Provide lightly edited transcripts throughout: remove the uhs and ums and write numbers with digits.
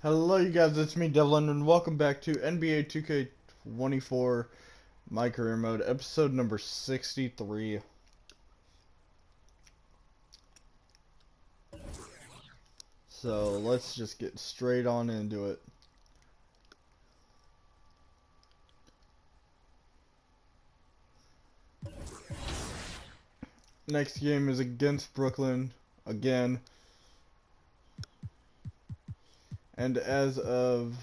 Hello, you guys. It's me, Devlin, and welcome back to NBA 2K24 My Career Mode, episode number 63. So let's just get straight on into it. Next game is against Brooklyn again. And as of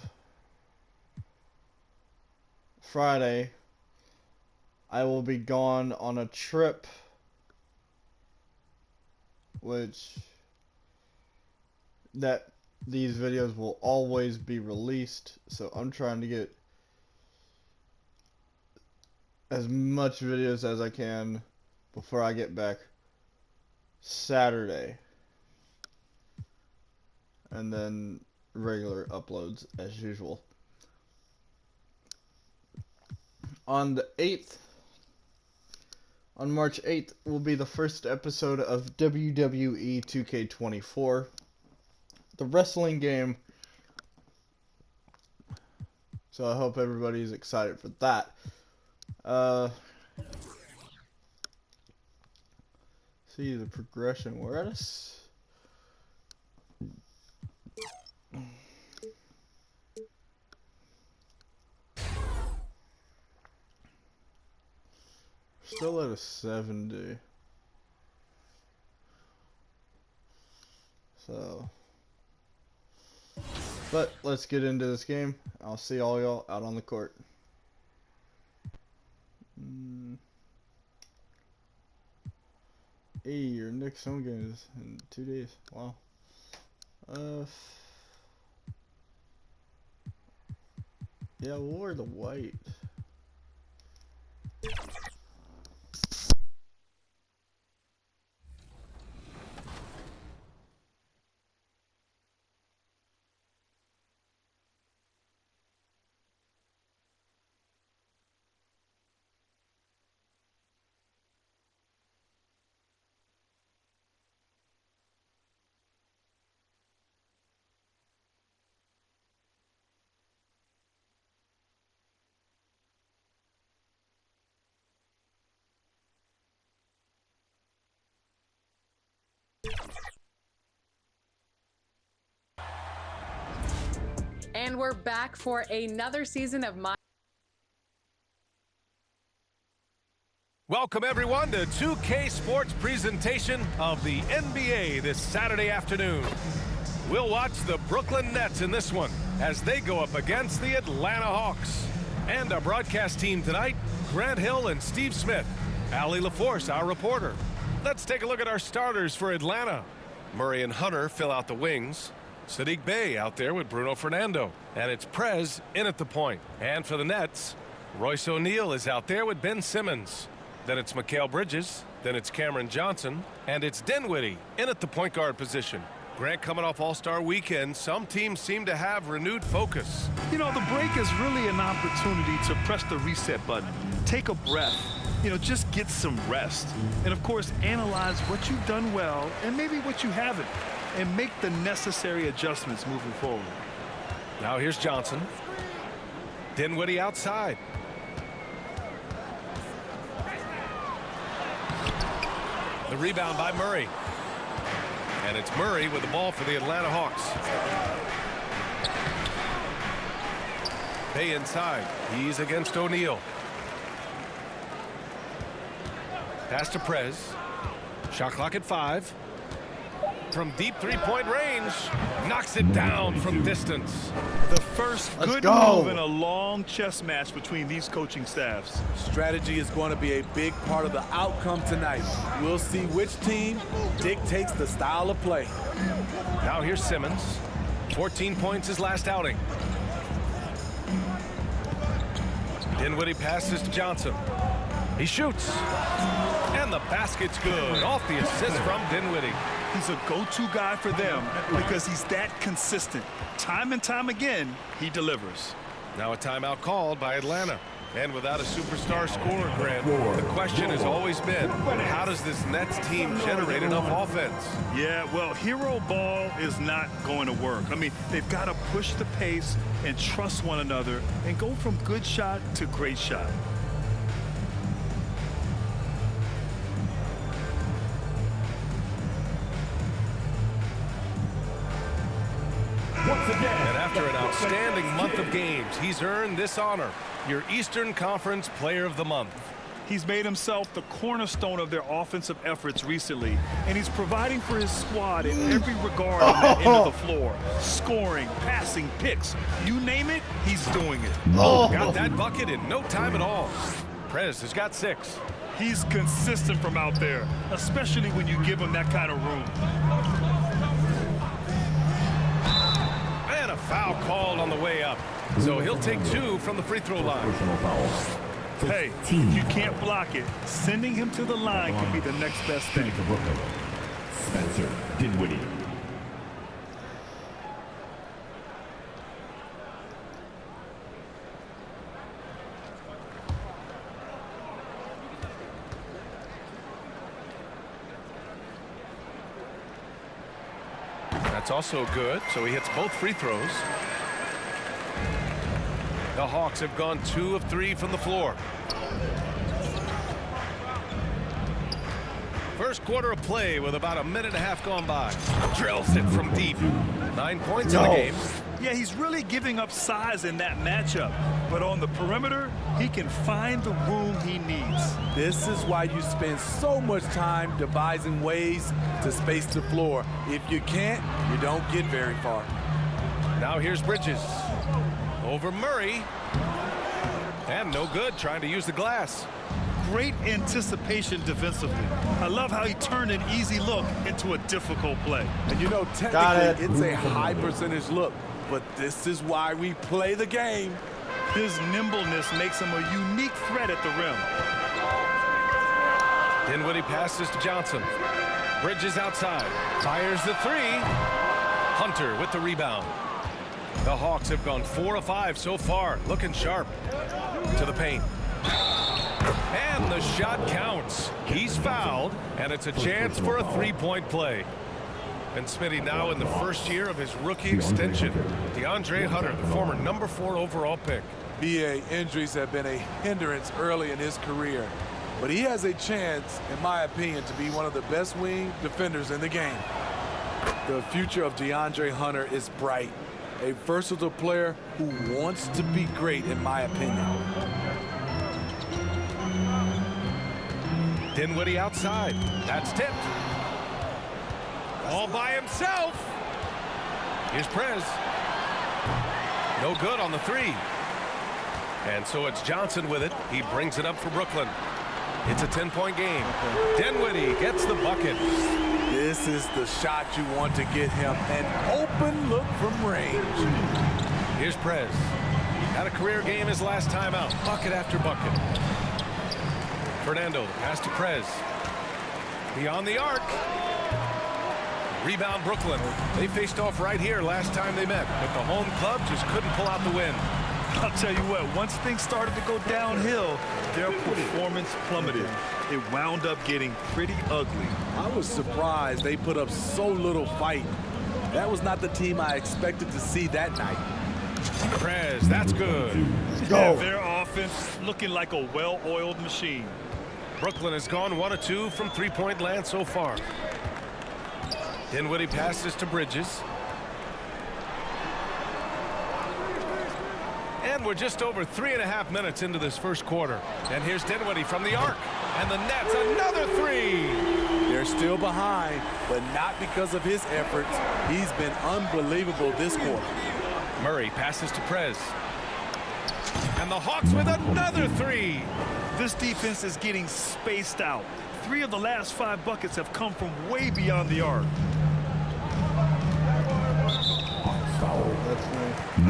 Friday, I will be gone on a trip, which these videos will always be released. So I'm trying to get as much videos as I can before I get back Saturday, and then regular uploads as usual. On March 8th will be the first episode of WWE 2K24, the wrestling game. So I hope everybody's excited for that. See the progression. We're at still at a 70. So, but let's get into this game. I'll see all y'all out on the court. Hey, your next home game is in 2 days. Wow. Yeah, we'll wear the white. And we're back for another season of My. Welcome everyone to 2K Sports presentation of the NBA this Saturday afternoon. We'll watch the Brooklyn Nets in this one as they go up against the Atlanta Hawks. And our broadcast team tonight, Grant Hill and Steve Smith. Allie LaForce, our reporter. Let's take a look at our starters for Atlanta. Murray and Hunter fill out the wings. Saddiq Bey out there with Bruno Fernando. And it's Prez in at the point. And for the Nets, Royce O'Neal is out there with Ben Simmons. Then it's Mikal Bridges. Then it's Cameron Johnson. And it's Dinwiddie in at the point guard position. Grant, coming off All-Star Weekend, some teams seem to have renewed focus. You know, the break is really an opportunity to press the reset button. Take a breath. You know, just get some rest. And, of course, analyze what you've done well and maybe what you haven't, and make the necessary adjustments moving forward. Now here's Johnson. Dinwiddie outside. The rebound by Murray. And it's Murray with the ball for the Atlanta Hawks. Bey inside. He's against O'Neal. Pass to Prez. Shot clock at 5. From deep three-point range. Knocks it down from distance. The first good move in a long chess match between these coaching staffs. Strategy is going to be a big part of the outcome tonight. We'll see which team dictates the style of play. Now here's Simmons. 14 points his last outing. Dinwiddie passes to Johnson. He shoots. And the basket's good. Off the assist from Dinwiddie. He's a go-to guy for them because he's that consistent. Time and time again, he delivers. Now a timeout called by Atlanta. And without a superstar scorer, Grant, the question has always been, how does this Nets team generate enough offense? Yeah, well, hero ball is not going to work. I mean, they've got to push the pace and trust one another and go from good shot to great shot. And after an outstanding month of games, he's earned this honor, your Eastern Conference Player of the Month. He's made himself the cornerstone of their offensive efforts recently, and he's providing for his squad in every regard on that end of the floor. Scoring, passing, picks, you name it, he's doing it. Got that bucket in no time at all. Prez has got 6. He's consistent from out there, especially when you give him that kind of room. And a foul called on the way up. So he'll take 2 from the free throw line. Hey, if you can't block it, sending him to the line could be the next best thing. Spencer Dinwiddie. That's also good, so he hits both free throws. The Hawks have gone 2 of 3 from the floor. First quarter of play with about a minute and a half gone by. Drills it from deep. 9 points in the game. Yeah, he's really giving up size in that matchup. But on the perimeter, he can find the room he needs. This is why you spend so much time devising ways to space the floor. If you can't, you don't get very far. Now here's Bridges. Over Murray. And no good, trying to use the glass. Great anticipation defensively. I love how he turned an easy look into a difficult play. And you know, technically, it's a high percentage look, but this is why we play the game. His nimbleness makes him a unique threat at the rim. Dinwiddie passes to Johnson. Bridges outside. Fires the 3. Hunter with the rebound. The Hawks have gone 4 of 5 so far. Looking sharp. To the paint. And the shot counts. He's fouled, and it's a chance for a 3-point play. And Smitty now in the first year of his rookie extension. DeAndre Hunter, the former number 4 overall pick. BA injuries have been a hindrance early in his career, but he has a chance, in my opinion, to be one of the best wing defenders in the game. The future of DeAndre Hunter is bright. A versatile player who wants to be great, in my opinion. Dinwiddie outside. That's tipped. All by himself. Here's Prez. No good on the 3. And so it's Johnson with it. He brings it up for Brooklyn. It's a 10-point game. Dinwiddie gets the bucket. This is the shot you want to get him. An open look from range. Here's Prez. Had a career game his last time out. Bucket after bucket. Fernando, the pass to Prez. Beyond the arc. Rebound Brooklyn. They faced off right here last time they met, but the home club just couldn't pull out the win. I'll tell you what, once things started to go downhill, their performance plummeted. It wound up getting pretty ugly. I was surprised they put up so little fight. That was not the team I expected to see that night. Prez, that's good. Yeah, their offense looking like a well-oiled machine. Brooklyn has gone 1 of 2 from 3-point land so far. Dinwiddie passes to Bridges. And we're just over 3.5 minutes into this first quarter. And here's Dinwiddie from the arc. And the Nets, another 3. They're still behind, but not because of his efforts. He's been unbelievable this quarter. Murray passes to Prez. And the Hawks with another 3. This defense is getting spaced out. 3 of the last 5 buckets have come from way beyond the arc.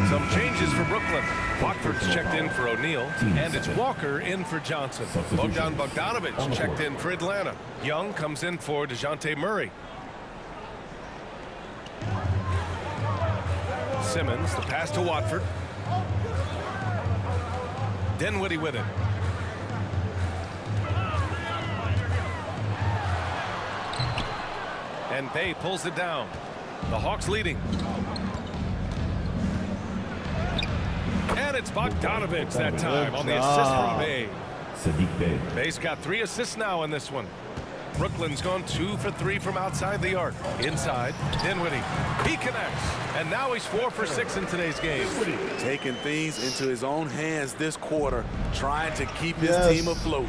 Some changes for Brooklyn. Watford's checked in for O'Neal, and it's Walker in for Johnson. Bogdan Bogdanovic checked in for Atlanta. Young comes in for DeJounte Murray. Simmons, the pass to Watford. Dinwiddie with it. And Bay pulls it down. The Hawks leading. And it's Bogdanovich that time on the assist from Bay. Saddiq Bey. Bay's got 3 assists now in this one. Brooklyn's gone 2 for 3 from outside the arc. Inside, Dinwiddie. He connects. And now he's 4 for 6 in today's game. Taking things into his own hands this quarter, trying to keep his team afloat.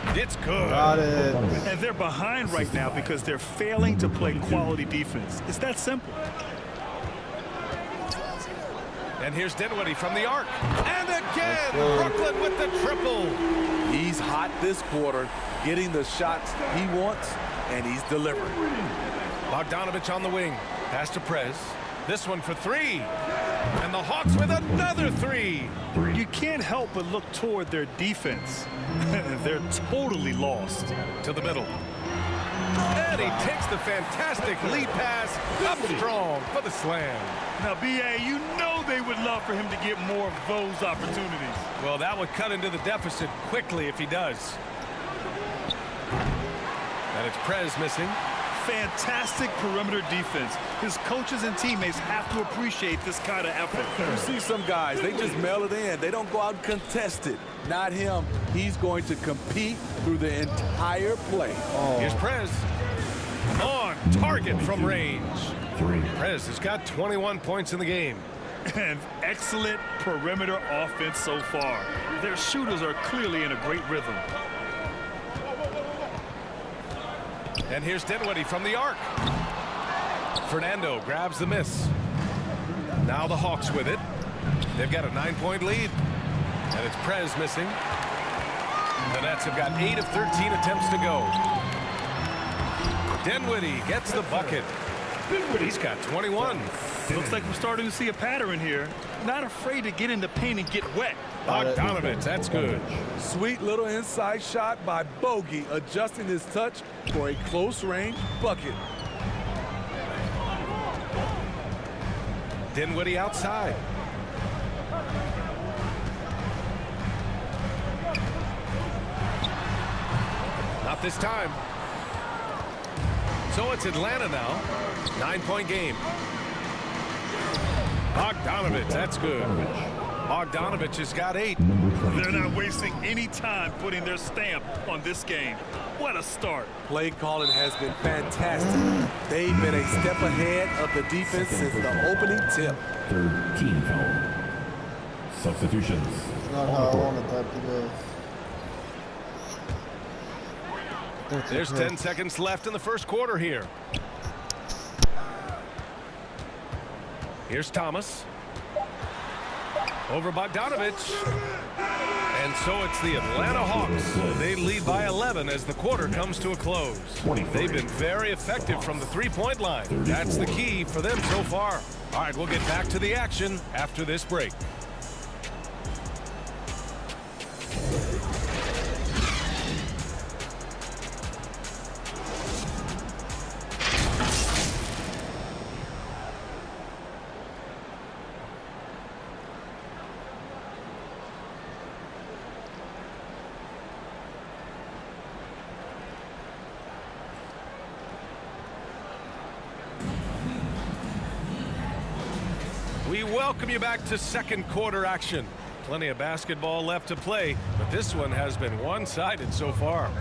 It's good. Got it. And they're behind right now because they're failing to play quality defense. It's that simple. And here's Dinwiddie from the arc. And again, Brooklyn with the triple. He's hot this quarter, getting the shots he wants, and he's delivering. Bogdanovich on the wing. Pass to Prez. This one for 3. And the Hawks with another 3. You can't help but look toward their defense. They're totally lost. To the middle. And he takes the fantastic lead pass up strong for the slam. Now, B.A., you know they would love for him to get more of those opportunities. Well, that would cut into the deficit quickly if he does. And it's Prez missing. Fantastic perimeter defense. His coaches and teammates have to appreciate this kind of effort. You see some guys, they just mail it in. They don't go out and contest it. Not him. He's going to compete through the entire play. Here's Prez. On target from range. 3. Prez has got 21 points in the game. And excellent perimeter offense so far. Their shooters are clearly in a great rhythm. And here's Dinwiddie from the arc. Fernando grabs the miss. Now the Hawks with it. They've got a 9-point lead. And it's Prez missing. The Nets have got 8 of 13 attempts to go. Dinwiddie gets the bucket. He's got 21. Looks like we're starting to see a pattern here. Not afraid to get in the paint and get wet. Bogdanovich, that's good. Sweet little inside shot by Bogey, adjusting his touch for a close-range bucket. Dinwiddie outside. Not this time. So it's Atlanta now. 9-point game. Bogdanovich, that's good. Bogdanovich has got 8. They're not wasting any time putting their stamp on this game. What a start. Play calling has been fantastic. They've been a step ahead of the defense since the opening tip. 3rd team foul. Substitutions. Not how I wanted that to go. There's 10 seconds left in the first quarter here. Here's Thomas. Over Bogdanovich. And so it's the Atlanta Hawks. They lead by 11 as the quarter comes to a close. They've been very effective from the three-point line. That's the key for them so far. All right, we'll get back to the action after this break. We welcome you back to second quarter action. Plenty of basketball left to play, but this one has been one-sided so far.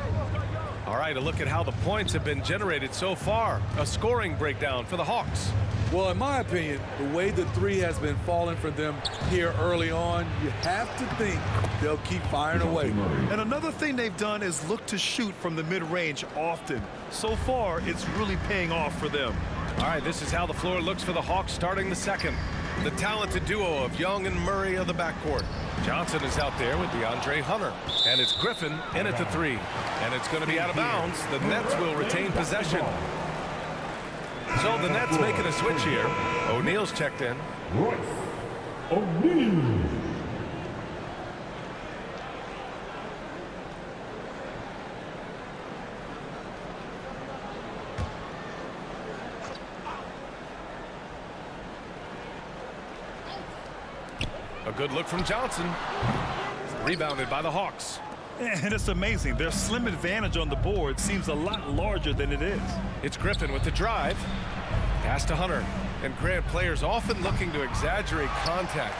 All right, a look at how the points have been generated so far. A scoring breakdown for the Hawks. Well, in my opinion, the way the three has been falling for them here early on, you have to think they'll keep firing away. And another thing they've done is look to shoot from the mid-range often. So far, it's really paying off for them. All right, this is how the floor looks for the Hawks starting the second. The talented duo of Young and Murray of the backcourt. Johnson is out there with DeAndre Hunter. And it's Griffin in at the 3. And it's going to be out of bounds. The Nets will retain possession. So the Nets making a switch here. O'Neal's checked in. Royce O'Neal. A good look from Johnson. Rebounded by the Hawks. And it's amazing. Their slim advantage on the board seems a lot larger than it is. It's Griffin with the drive. Pass to Hunter. And Grant, players often looking to exaggerate contact.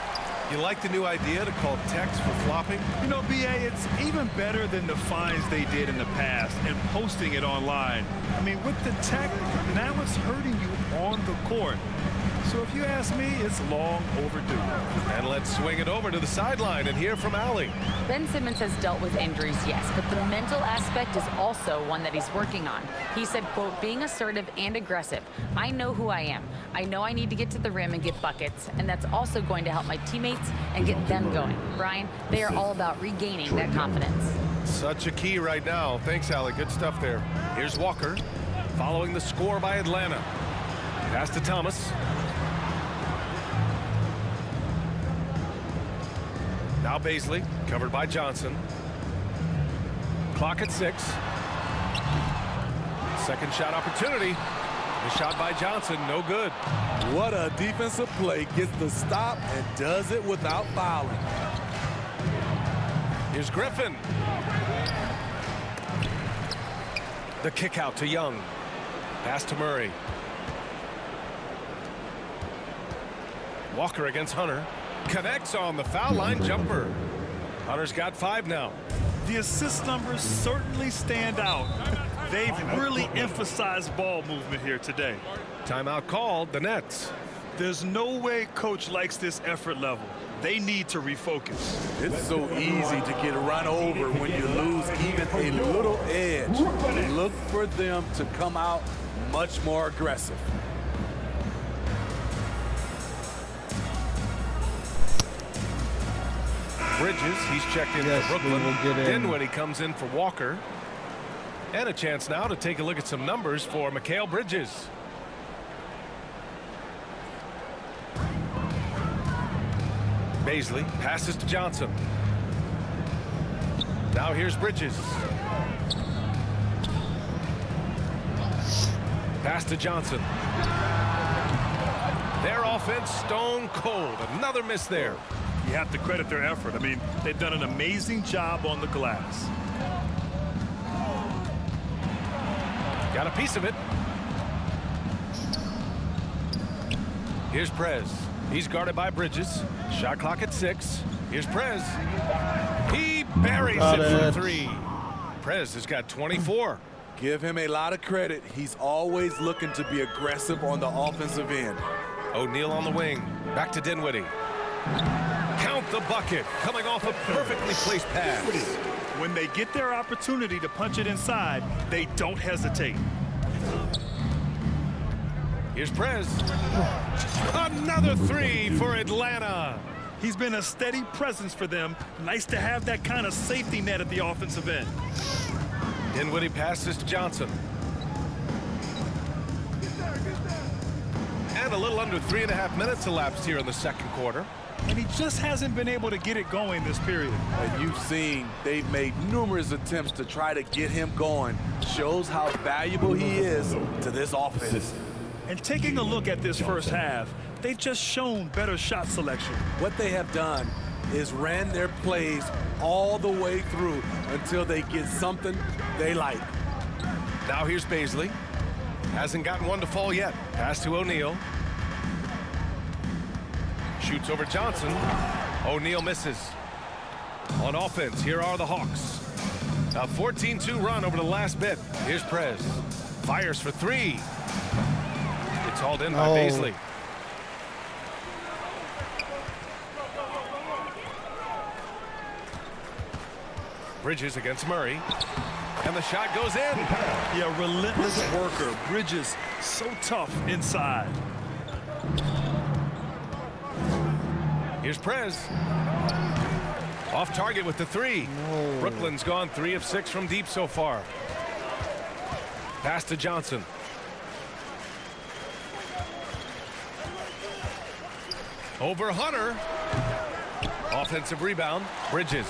You like the new idea to call text for flopping? You know, B.A., it's even better than the fines they did in the past and posting it online. I mean, with the tech, now it's hurting you on the court. So if you ask me, it's long overdue. And let's swing it over to the sideline and hear from Allie. Ben Simmons has dealt with injuries, yes, but the mental aspect is also one that he's working on. He said, quote, being assertive and aggressive. I know who I am. I know I need to get to the rim and get buckets, and that's also going to help my teammates and get them going. Brian, they are all about regaining that confidence. Such a key right now. Thanks, Allie. Good stuff there. Here's Walker, following the score by Atlanta. Pass to Thomas. Now Baisley, covered by Johnson. Clock at 6. Second shot opportunity. The shot by Johnson, no good. What a defensive play. Gets the stop and does it without fouling. Here's Griffin. The kick out to Young. Pass to Murray. Walker against Hunter. Connects on the foul line jumper. Hunter's got 5 now. The assist numbers certainly stand out. They've really emphasized ball movement here today. Timeout called, the Nets. There's no way coach likes this effort level. They need to refocus. It's so easy to get run over when you lose even a little edge. Look for them to come out much more aggressive. Bridges, he's checked in Yes, for Brooklyn. we will get in. Dinwiddie comes in for Walker. And a chance now to take a look at some numbers for Mikal Bridges. Baisley passes to Johnson. Now here's Bridges. Pass to Johnson. Their offense stone cold. Another miss there. You have to credit their effort. I mean, they've done an amazing job on the glass. Got a piece of it. Here's Prez. He's guarded by Bridges. Shot clock at 6. Here's Prez. He buries it for 3. Prez has got 24. Give him a lot of credit. He's always looking to be aggressive on the offensive end. O'Neal on the wing. Back to Dinwiddie. Count the bucket. Coming off a perfectly placed pass. When they get their opportunity to punch it inside, they don't hesitate. Here's Prez. Another 3 for Atlanta. He's been a steady presence for them. Nice to have that kind of safety net at the offensive end. Dinwiddie passes to Johnson. And a little under 3.5 minutes elapsed here in the second quarter. And he just hasn't been able to get it going this period. And you've seen they've made numerous attempts to try to get him going. Shows how valuable he is to this offense. And taking a look at this first half, they've just shown better shot selection. What they have done is ran their plays all the way through until they get something they like. Now here's Baisley. Hasn't gotten one to fall yet. Pass to O'Neal. Shoots over Johnson. O'Neal misses. On offense, here are the Hawks. A 14-2 run over the last bit. Here's Prez. Fires for 3. It's hauled in by Baisley. Bridges against Murray. And the shot goes in. Yeah, relentless worker. Bridges, so tough inside. Here's Prez. Off target with the 3. No. Brooklyn's gone 3 of 6 from deep so far. Pass to Johnson. Over Hunter. Offensive rebound. Bridges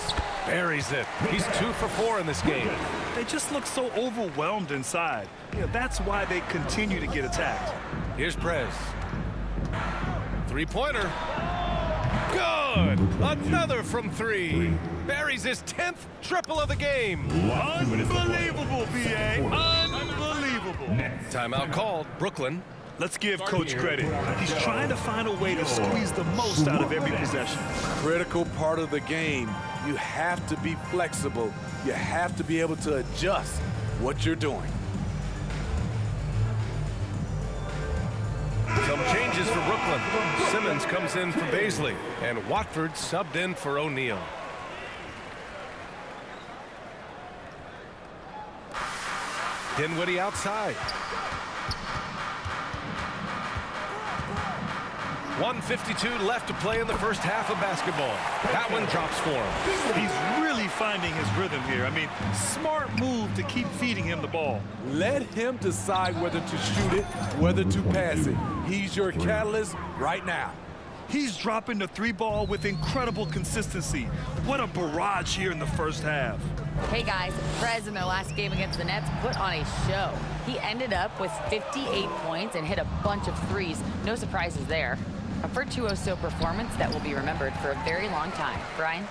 buries it. He's 2 for 4 in this game. They just look so overwhelmed inside. Yeah, that's why they continue to get attacked. Here's Prez. 3-pointer. Good. Another from 3. buries his 10th triple of the game. Unbelievable, B.A. Unbelievable. Timeout called. Brooklyn. Let's give Coach credit. He's trying to find a way to squeeze the most out of every possession. Critical part of the game. You have to be flexible. You have to be able to adjust what you're doing. Some changes for Brooklyn. Simmons comes in for Baisley, and Watford subbed in for O'Neal. Dinwiddie outside. 1:52 left to play in the first half of basketball. That one drops for him. He's really finding his rhythm here. I mean, smart move to keep feeding him the ball. Let him decide whether to shoot it, whether to pass it. He's your catalyst right now. He's dropping the three ball with incredible consistency. What a barrage here in the first half. Hey guys, Prez in their last game against the Nets put on a show. He ended up with 58 points and hit a bunch of threes. No surprises there. A virtuoso performance that will be remembered for a very long time. Brian?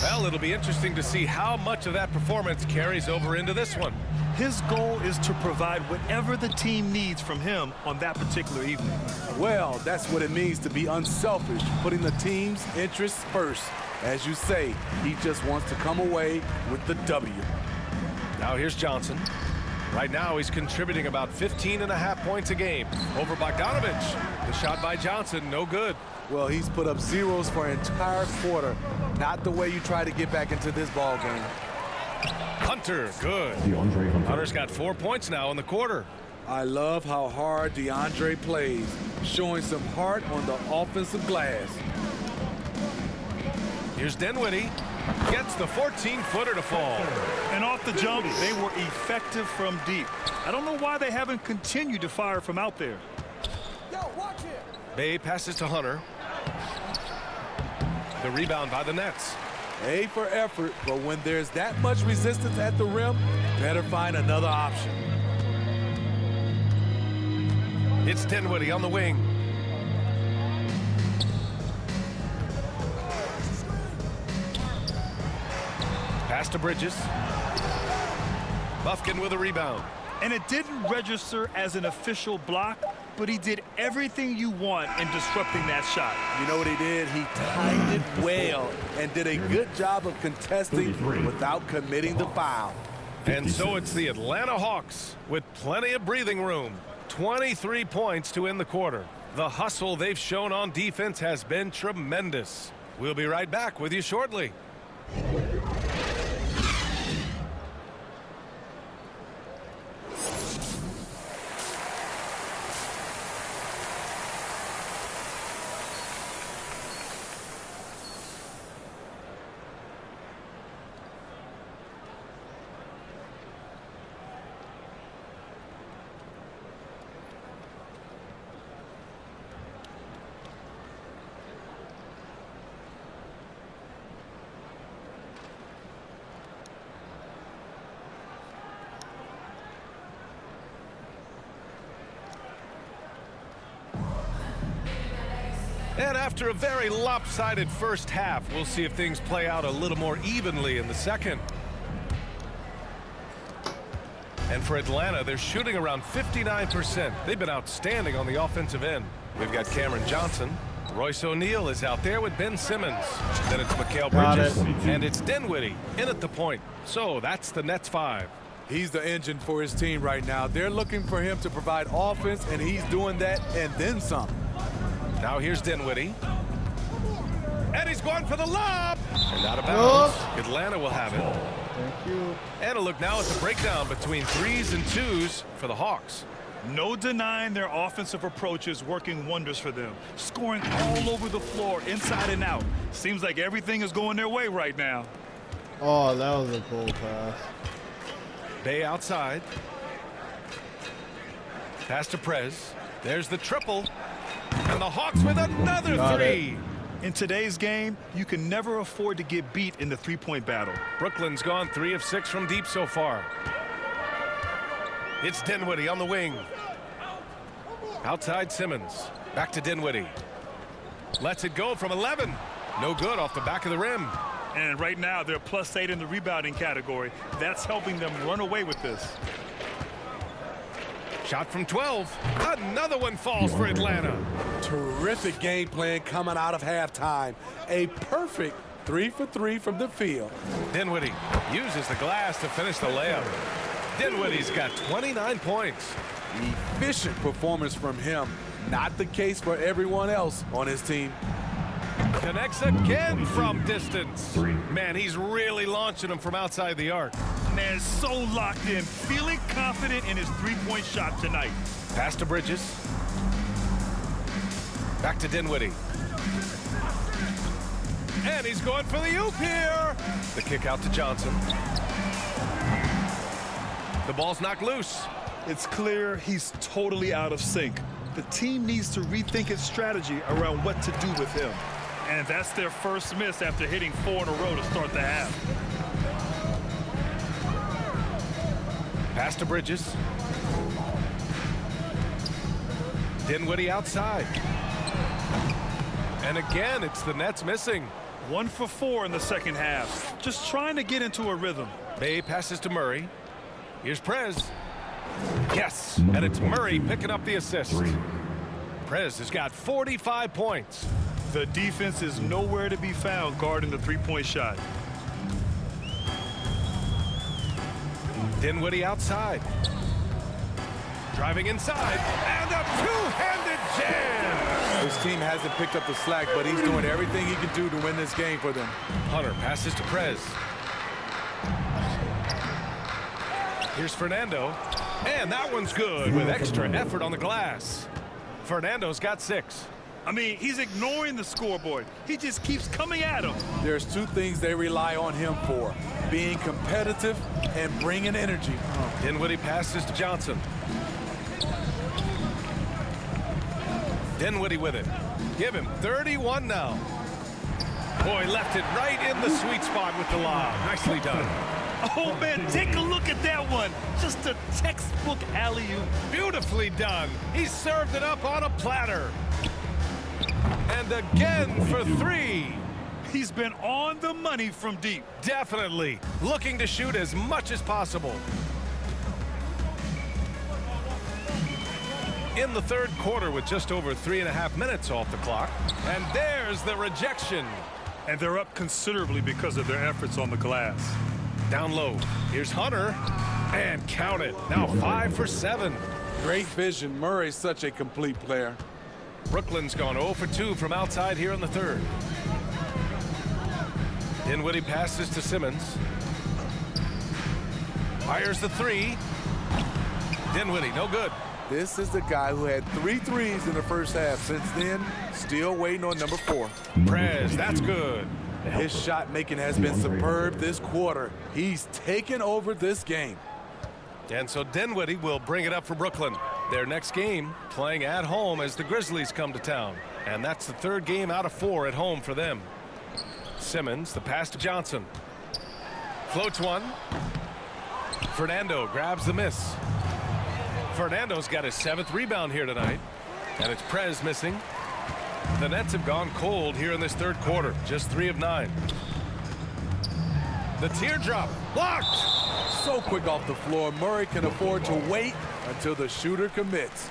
Well, it'll be interesting to see how much of that performance carries over into this one. His goal is to provide whatever the team needs from him on that particular evening. Well, that's what it means to be unselfish, putting the team's interests first. As you say, he just wants to come away with the W. Now here's Johnson. Right now he's contributing about 15.5 points a game over Bogdanovich. The shot by Johnson, no good. Well, he's put up zeros for an entire quarter. Not the way you try to get back into this ball game. Hunter, good. DeAndre Hunter. Hunter's got 4 points now in the quarter. I love how hard DeAndre plays, showing some heart on the offensive glass. Here's Dinwiddie. Gets the 14-footer to fall. And off the jump, they were effective from deep. I don't know why they haven't continued to fire from out there. Bay passes to Hunter. The rebound by the Nets. A for effort, but when there's that much resistance at the rim, better find another option. It's Dinwiddie on the wing. Pass to Bridges. Bufkin with a rebound. And it didn't register as an official block, but he did everything you want in disrupting that shot. You know what he did? He timed it well and did a good job of contesting without committing the foul. And so it's the Atlanta Hawks with plenty of breathing room. 23 points to end the quarter. The hustle they've shown on defense has been tremendous. We'll be right back with you shortly. And after a very lopsided first half, we'll see if things play out a little more evenly in the second. And for Atlanta, they're shooting around 59%. They've been outstanding on the offensive end. We've got Cameron Johnson. Royce O'Neal is out there with Ben Simmons. Then it's Mikal Bridges. And it's Dinwiddie in at the point. So that's the Nets 5. He's the engine for his team right now. They're looking for him to provide offense, and he's doing that and then some. Now here's Dinwiddie. And he's going for the lob. And out of bounds. Atlanta will have it. Thank you. And a look now at the breakdown between 3s and 2s for the Hawks. No denying their offensive approach is working wonders for them. Scoring all over the floor, inside and out. Seems like everything is going their way right now. Oh, that was a cool pass. Bay outside. Pass to Prez. There's the triple. And the Hawks with another three. In today's game, you can never afford to get beat in the three-point battle. Brooklyn's gone 3 of 6 from deep so far. It's Dinwiddie on the wing. Outside Simmons. Back to Dinwiddie. Lets it go from 11. No good off the back of the rim. And right now, they're +8 in the rebounding category. That's helping them run away with this. Shot from 12. Another one falls for Atlanta. Terrific game plan coming out of halftime. A perfect 3 for 3 from the field. Dinwiddie uses the glass to finish the layup. Dinwiddie's got 29 points. Efficient performance from him. Not the case for everyone else on his team. Connects again from distance. Man, he's really launching them from outside the arc. Man, so locked in, feeling confident in his three-point shot tonight. Pass to Bridges. Back to Dinwiddie. And he's going for the oop here. The kick out to Johnson. The ball's knocked loose. It's clear he's totally out of sync. The team needs to rethink its strategy around what to do with him. And that's their first miss after hitting 4 in a row to start the half. Pass to Bridges. Dinwiddie outside. And again, it's the Nets missing. 1 for 4 in the second half. Just trying to get into a rhythm. Bay passes to Murray. Here's Prez. Yes, and it's Murray picking up the assist. Prez has got 45 points. The defense is nowhere to be found guarding the three-point shot. Dinwiddie outside. Driving inside, and a two-handed jam! His team hasn't picked up the slack, but he's doing everything he can do to win this game for them. Hunter passes to Prez. Here's Fernando, and that one's good with extra effort on the glass. Fernando's got 6. I mean, he's ignoring the scoreboard. He just keeps coming at him. There's 2 things they rely on him for: being competitive and bringing energy. Dinwiddie passes to Johnson. Dinwiddie with it. Give him 31 now. Boy, left it right in the sweet spot with the lob. Nicely done. Oh, man, take a look at that one. Just a textbook alley-oop. Beautifully done. He served it up on a platter. And again for 3. He's been on the money from deep. Definitely. Looking to shoot as much as possible. In the third quarter with just over 3.5 minutes off the clock. And there's the rejection. And they're up considerably because of their efforts on the glass. Down low. Here's Hunter. And count it. Now 5 for 7. Great vision. Murray's such a complete player. Brooklyn's gone 0 for 2 from outside here in the third. Dinwiddie passes to Simmons. Fires the 3. Dinwiddie, no good. This is the guy who had 3 threes in the first half. Since then, still waiting on number 4. Prez, that's good. His shot making has been superb this quarter. He's taken over this game. And so Dinwiddie will bring it up for Brooklyn. Their next game playing at home as the Grizzlies come to town. And that's the 3rd game out of 4 at home for them. Simmons, the pass to Johnson. Floats one. Fernando grabs the miss. Fernando's got his 7th rebound here tonight. And it's Prez missing. The Nets have gone cold here in this third quarter. Just 3 of 9. The teardrop blocked. So quick off the floor. Murray can afford to wait until the shooter commits.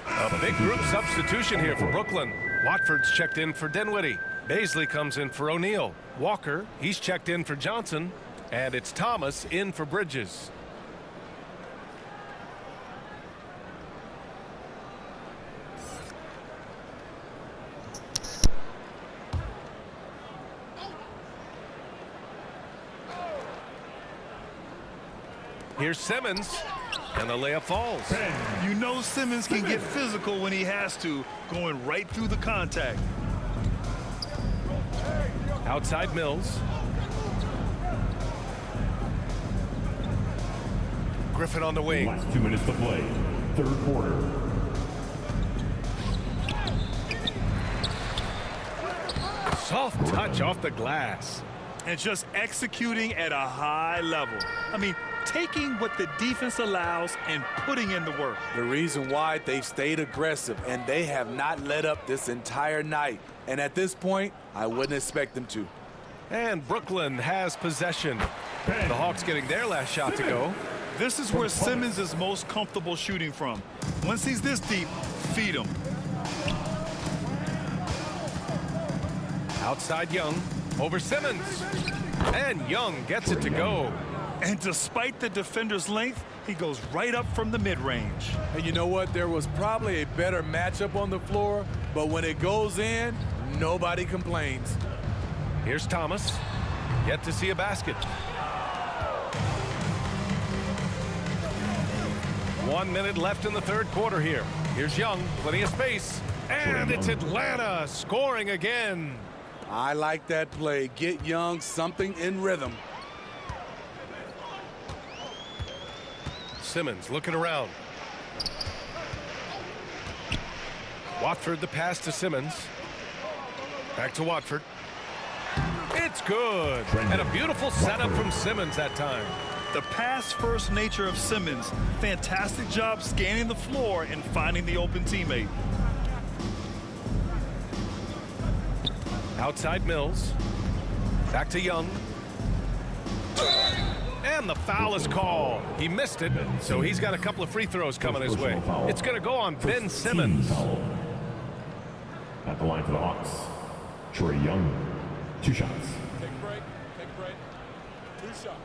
A big group substitution here for Brooklyn. Watford's checked in for Dinwiddie. Baisley comes in for O'Neal. Walker, he's checked in for Johnson. And it's Thomas in for Bridges. Here's Simmons, and the layup falls. You know Simmons can get physical when he has to, going right through the contact. Outside Mills. Griffin on the wing. Last 2 minutes to play. Third quarter. Soft touch off the glass. And just executing at a high level. I mean, taking what the defense allows and putting in the work. The reason why they've stayed aggressive, and they have not let up this entire night. And at this point, I wouldn't expect them to. And Brooklyn has possession. The Hawks getting their last shot to go. This is where Simmons is most comfortable shooting from. Once he's this deep, feed him. Outside Young, over Simmons. And Young gets it to go. And despite the defender's length, he goes right up from the mid-range. And you know what? There was probably a better matchup on the floor, but when it goes in, nobody complains. Here's Thomas. Yet to see a basket. 1 minute left in the third quarter here. Here's Young, plenty of space. And it's Atlanta scoring again. I like that play. Get Young something in rhythm. Simmons looking around. Watford the pass to Simmons. Back to Watford. It's good. And a beautiful setup from Simmons that time. The pass-first nature of Simmons. Fantastic job scanning the floor and finding the open teammate. Outside Mills. Back to Young. And the foul is called. He missed it, so he's got a couple of free throws coming his way. It's going to go on Ben Simmons. At the line for the Hawks, Trae Young, 2 shots. Take a break. Take a break. 2 shots.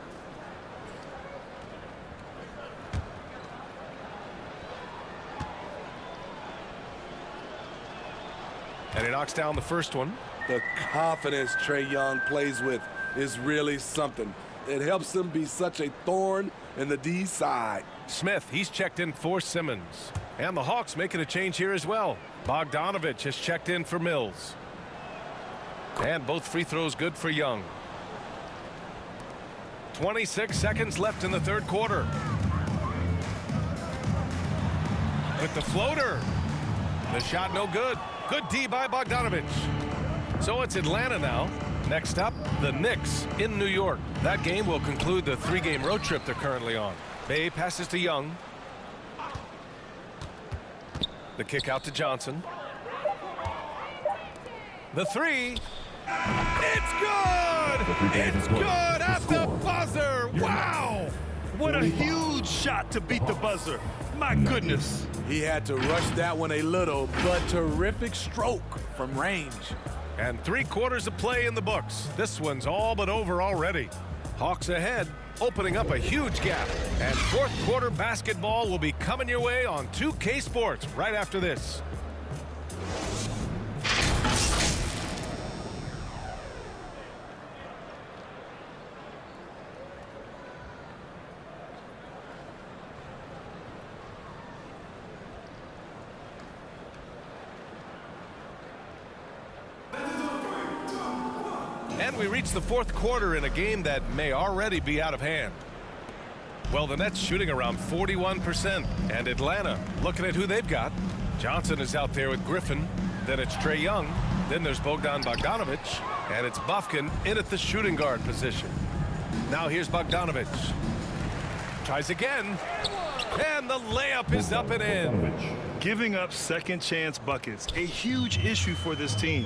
And he knocks down the first one. The confidence Trae Young plays with is really something. It helps him be such a thorn in the D side. Smith, he's checked in for Simmons. And the Hawks making a change here as well. Bogdanovich has checked in for Mills. And both free throws good for Young. 26 seconds left in the third quarter. With the floater. The shot no good. Good D by Bogdanovich. So it's Atlanta now. Next up, the Knicks in New York. That game will conclude the 3-game road trip they're currently on. Bay passes to Young. The kick out to Johnson. The 3. It's good! It's good at the buzzer! Wow! What a huge shot to beat the buzzer. My goodness. He had to rush that one a little, but terrific stroke from range. And 3 quarters of play in the books. This one's all but over already. Hawks ahead, opening up a huge gap. And fourth quarter basketball will be coming your way on 2K Sports right after this. And we reach the fourth quarter in a game that may already be out of hand. Well, the Nets shooting around 41%. And Atlanta looking at who they've got. Johnson is out there with Griffin. Then it's Trae Young. Then there's Bogdan Bogdanovich. And it's Bufkin in at the shooting guard position. Now here's Bogdanovich. Tries again. And the layup is up and in. Giving up second chance buckets. A huge issue for this team.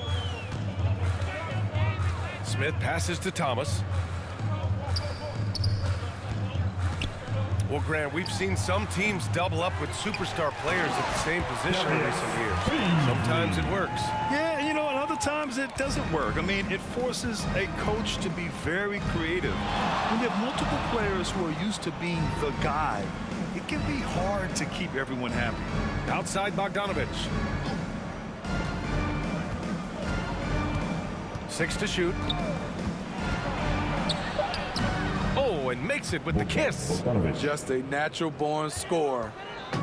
Smith passes to Thomas. Well, Grant, we've seen some teams double up with superstar players at the same position in recent years. Sometimes it works. Yeah, you know, and other times it doesn't work. I mean, it forces a coach to be very creative. When you have multiple players who are used to being the guy, it can be hard to keep everyone happy. Outside Bogdanovich. 6 to shoot. Oh, and makes it with the kiss. Just a natural-born scorer.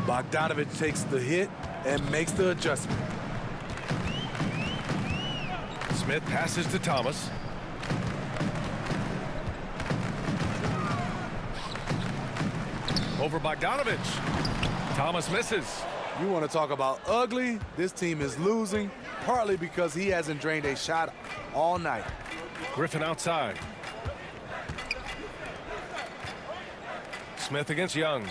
Bogdanovich takes the hit and makes the adjustment. Smith passes to Thomas. Over Bogdanovich. Thomas misses. You want to talk about ugly? This team is losing, partly because he hasn't drained a shot all night. Griffin outside. Smith against Young.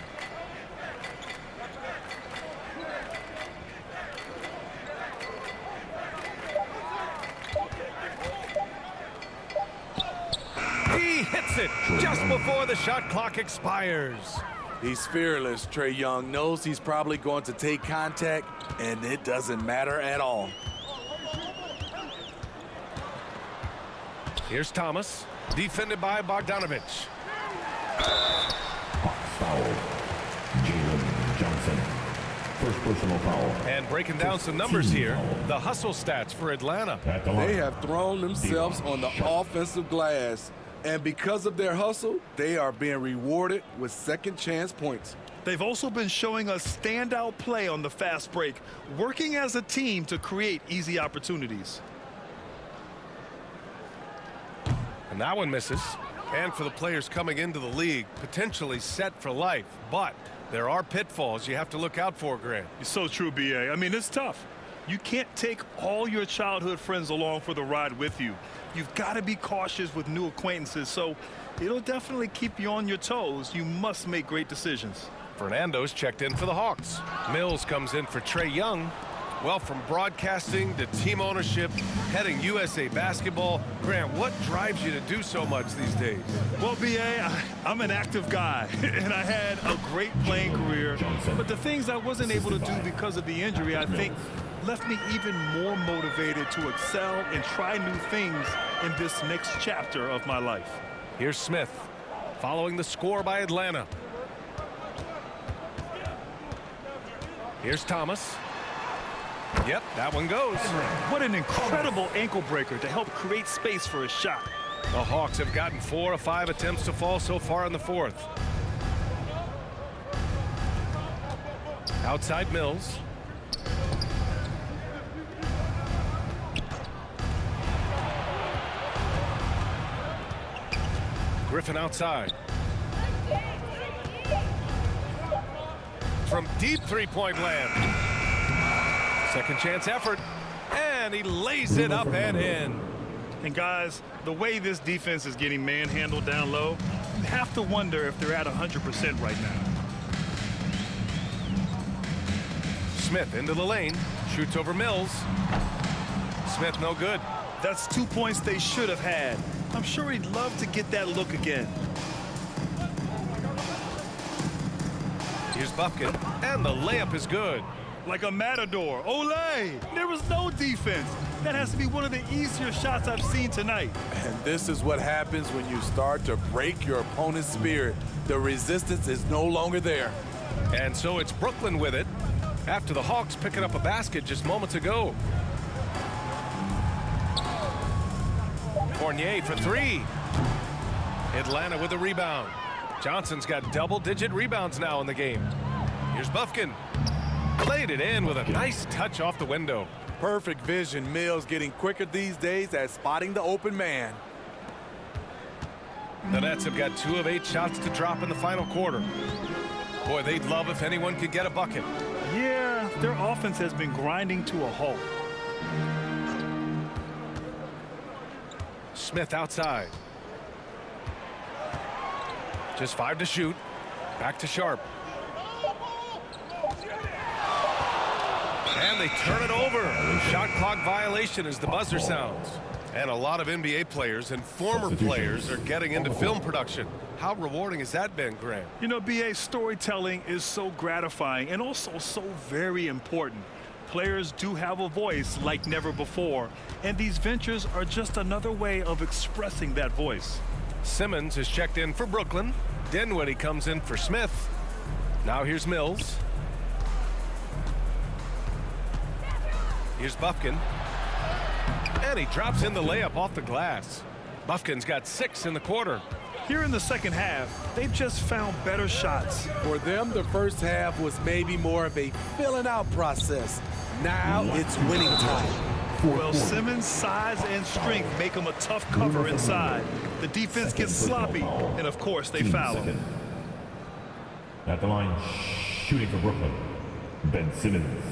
it just before the shot clock expires. He's fearless, Trae Young. Knows he's probably going to take contact, and it doesn't matter at all. Here's Thomas, defended by Bogdanovich. Foul. Jalen Johnson. First personal foul. And breaking down some numbers here, the hustle stats for Atlanta. At the line. They have thrown themselves on the offensive glass, and because of their hustle, they are being rewarded with second chance points. They've also been showing us standout play on the fast break, working as a team to create easy opportunities. And that one misses. And for the players coming into the league, potentially set for life. But there are pitfalls you have to look out for, Grant. It's so true, B.A. I mean, it's tough. You can't take all your childhood friends along for the ride with you. You've got to be cautious with new acquaintances, so it'll definitely keep you on your toes. You must make great decisions. Fernando's checked in for the Hawks. Mills comes in for Trae Young. Well, from broadcasting to team ownership, heading USA Basketball, Grant, what drives you to do so much these days? Well, B.A., I'm an active guy, and I had a great playing career. But the things I wasn't able to do because of the injury, I think, left me even more motivated to excel and try new things in this next chapter of my life. Here's Smith, following the score by Atlanta. Here's Thomas. Yep, that one goes. What an incredible ankle breaker to help create space for a shot. The Hawks have gotten 4 of 5 attempts to fall so far in the fourth. Outside Mills. Griffin outside. From deep three-point land. Second chance effort, and he lays it up and in. And guys, the way this defense is getting manhandled down low, you have to wonder if they're at 100% right now. Smith into the lane, shoots over Mills. Smith no good. That's 2 points they should have had. I'm sure he'd love to get that look again. Here's Bufkin, and the layup is good. Like a matador. Olay! There was no defense. That has to be one of the easier shots I've seen tonight. And this is what happens when you start to break your opponent's spirit. The resistance is no longer there. And so it's Brooklyn with it after the Hawks picking up a basket just moments ago. Fournier for 3. Atlanta with a rebound. Johnson's got double-digit rebounds now in the game. Here's Bufkin. Laid it in with a nice touch off the window. Perfect vision. Mills getting quicker these days at spotting the open man. The Nets have got 2 of 8 shots to drop in the final quarter. Boy, they'd love if anyone could get a bucket. Yeah, their offense has been grinding to a halt. Smith outside. Just 5 to shoot. Back to Sharp. And they turn it over. Shot clock violation as the buzzer sounds. And a lot of NBA players and former players are getting into film production. How rewarding has that been, Grant? You know, BA, storytelling is so gratifying and also so very important. Players do have a voice like never before, and these ventures are just another way of expressing that voice. Simmons is checked in for Brooklyn. Dinwiddie comes in for Smith. Now here's Mills. Here's Bufkin. And he drops in the layup off the glass. Bufkin's got 6 in the quarter. Here in the second half, they've just found better shots. For them, the first half was maybe more of a filling out process. Now it's winning time. Well, Simmons' size and strength make him a tough cover inside. The defense gets sloppy, and of course they foul him. At the line, shooting for Brooklyn, Ben Simmons.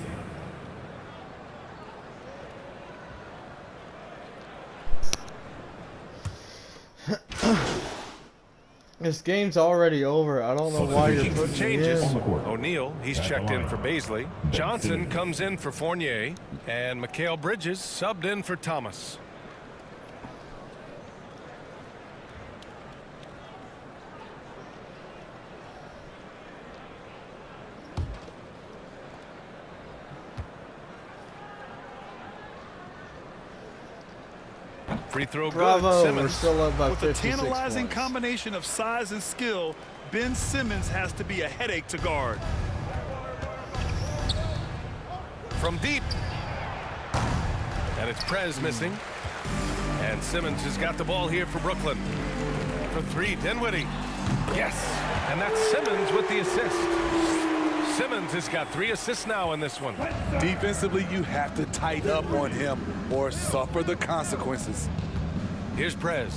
This game's already over. I don't know why you're putting changes. me in. O'Neal, he's checked in for Baisley. Johnson comes in for Fournier. And Mikal Bridges subbed in for Thomas. Free throw Bravo, good. we're Simmons. still up by With a 56 tantalizing points. combination of size and skill, Ben Simmons has to be a headache to guard. From deep. And it's Prez missing. And Simmons has got the ball here for Brooklyn. For three, Dinwiddie. Yes, and that's Simmons with the assist. Simmons has got 3 assists now in this one. Defensively, you have to tighten up on him or suffer the consequences. Here's Prez.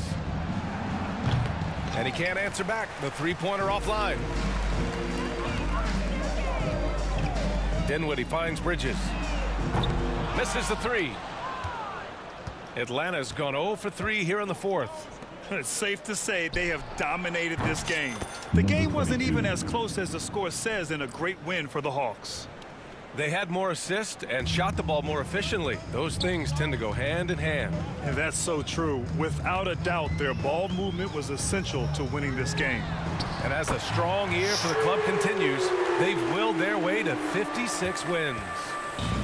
And he can't answer back. The three-pointer offline. Dinwiddie finds Bridges. Misses the 3. Atlanta's gone 0 for 3 here in the 4th. It's safe to say they have dominated this game. The game wasn't even as close as the score says in a great win for the Hawks. They had more assists and shot the ball more efficiently. Those things tend to go hand in hand. And that's so true. Without a doubt, their ball movement was essential to winning this game. And as a strong year for the club continues, they've willed their way to 56 wins.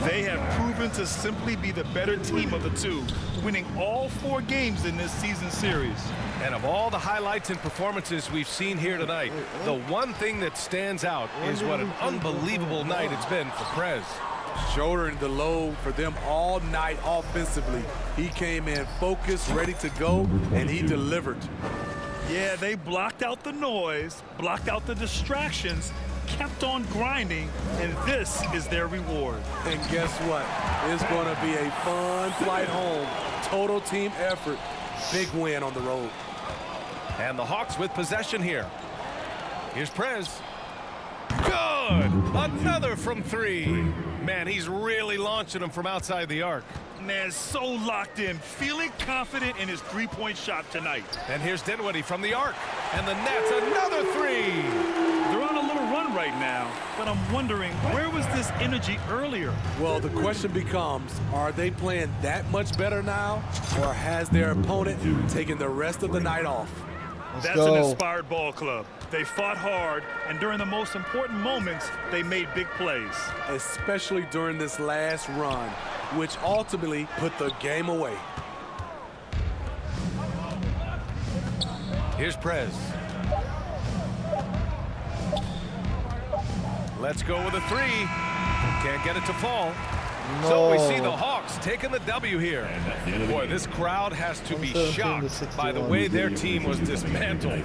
They have proven to simply be the better team of the two, winning all 4 games in this season series. And of all the highlights and performances we've seen here tonight, the one thing that stands out is what an unbelievable night it's been for Prez. Shouldering the load for them all night offensively. He came in focused, ready to go, and he delivered. Yeah, they blocked out the noise, blocked out the distractions, kept on grinding, and this is their reward. And guess what? It's going to be a fun flight home. Total team effort. Big win on the road. And the Hawks with possession here. Here's Prez. Good! Another from 3. Man, he's really launching them from outside the arc. Man, so locked in, feeling confident in his three-point shot tonight. And here's Dinwiddie from the arc. And the Nets, another 3. They're on a little run right now, but I'm wondering, where was this energy earlier? Well, the question becomes, are they playing that much better now, or has their opponent taken the rest of the night off? That's go. an inspired ball club. They fought hard, and during the most important moments, they made big plays. Especially during this last run, which ultimately put the game away. Here's Prez. Let's go with a 3. Can't get it to fall. No. So we see the Hawks taking the W here. Boy, this crowd has to be 17 to shocked 61. by the way their team was dismantled.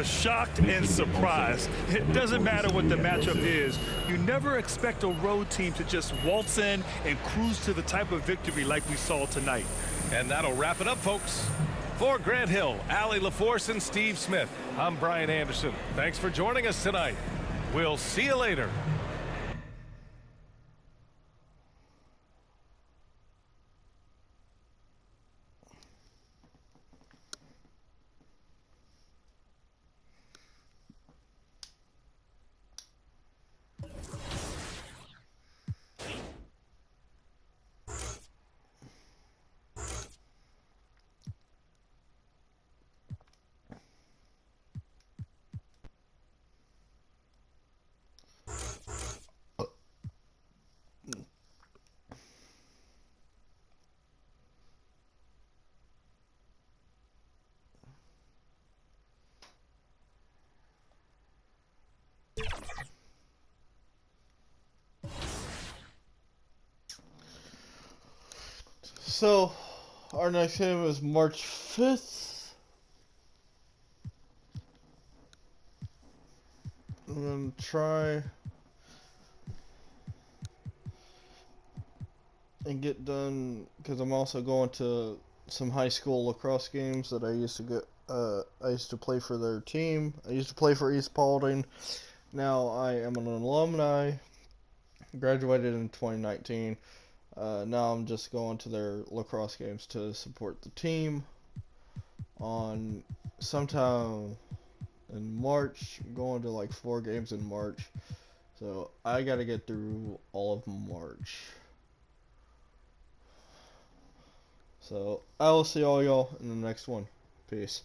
Shocked and surprised. It doesn't matter what the matchup is. You never expect a road team to just waltz in and cruise to the type of victory like we saw tonight. And that'll wrap it up, folks. For Grant Hill, Allie LaForce, and Steve Smith, I'm Brian Anderson. Thanks for joining us tonight. We'll see you later. So, our next game is March 5th. I'm going to try and get done, because I'm also going to some high school lacrosse games that I used to get. I used to play for their team. I used to play for East Paulding. Now I am an alumni. Graduated in 2019. Now I'm just going to their lacrosse games to support the team. On sometime in March, I'm going to like 4 games in March. So I gotta get through all of March. So I will see all y'all in the next one. Peace.